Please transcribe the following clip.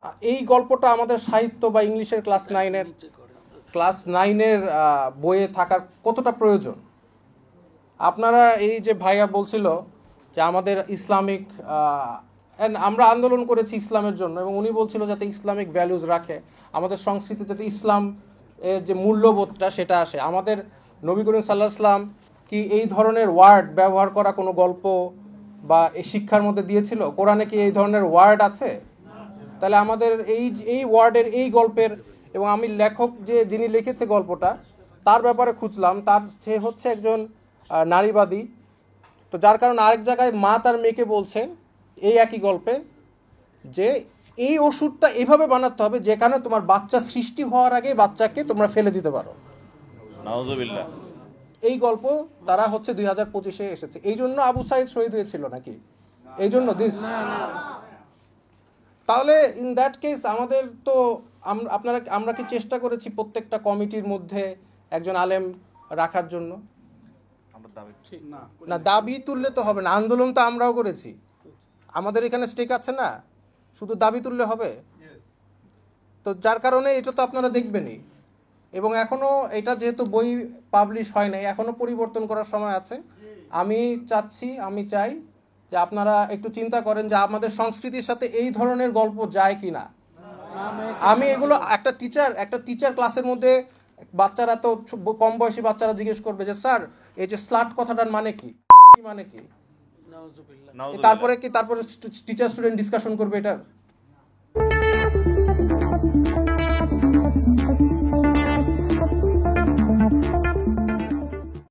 এই গল্পটা আমাদের সাহিত্য বা ইংলিশের ক্লাস নাইনের বইয়ে থাকার কতটা প্রয়োজন? আপনারা এই যে ভাইয়া বলছিল যে আমাদের ইসলামিক আমরা আন্দোলন করেছি ইসলামের জন্য, এবং উনি বলছিল যাতে ইসলামিক ভ্যালুজ রাখে, আমাদের সংস্কৃতি যাতে ইসলাম এর যে মূল্যবোধটা সেটা আসে। আমাদের নবী করিম সাল্লাল্লাহু আলাইহি সাল্লাম কি এই ধরনের ওয়ার্ড ব্যবহার করা কোনো গল্প বা এই শিক্ষার মধ্যে দিয়েছিল? কোরআনে কি এই ধরনের ওয়ার্ড আছে? তাহলে আমাদের এই ওয়ার্ডের এই গল্পের, এবং আমি লেখক যিনি লিখেছে গল্পটা তার ব্যাপারে খুঁজলাম, সে হচ্ছে একজন নারীবাদী। তো যার কারণে আরেক জায়গায় মা তার মেয়েকে বলছেন এই একই গল্পে যে এই ওষুধটা এভাবে বানাতে হবে যেখানে তোমার বাচ্চা সৃষ্টি হওয়ার আগে বাচ্চাকে তোমরা ফেলে দিতে পারো। নাউজুবিল্লাহ। এই গল্প তারা হচ্ছে 2025-এ এসেছে। এই জন্য আবু সাইদ শহীদ হয়েছিল নাকি? এই জন্য দিস তাহলে ইন দ্যাট কেস আমাদের তো আমরা কি চেষ্টা করেছি প্রত্যেকটা কমিটির মধ্যে একজন আলেম রাখার জন্য? না, দাবি তুললে তো হবে না, আন্দোলন তো আমরাও করেছি, আমাদের এখানে স্টেক আছে না, শুধু দাবি তুললে হবে? তো যার কারণে এটা তো আপনারা দেখবেনই, এবং এখনো এটা যেহেতু বই পাবলিশ হয় নাই, এখনো পরিবর্তন করার সময় আছে। আমি চাই যে আপনারা একটু চিন্তা করেন যে আমাদের সংস্কৃতির সাথে এই ধরনের গল্প যায় কিনা। আমি এগুলো একটা টিচার ক্লাসের মধ্যে বাচ্চারা তো কম বয়সী বাচ্চারা জিজ্ঞেস করবে যে স্যার এই যে স্লাট কথাটার মানে কি মানে কি, তারপরে টিচার স্টুডেন্ট ডিসকাশন করবে এটার।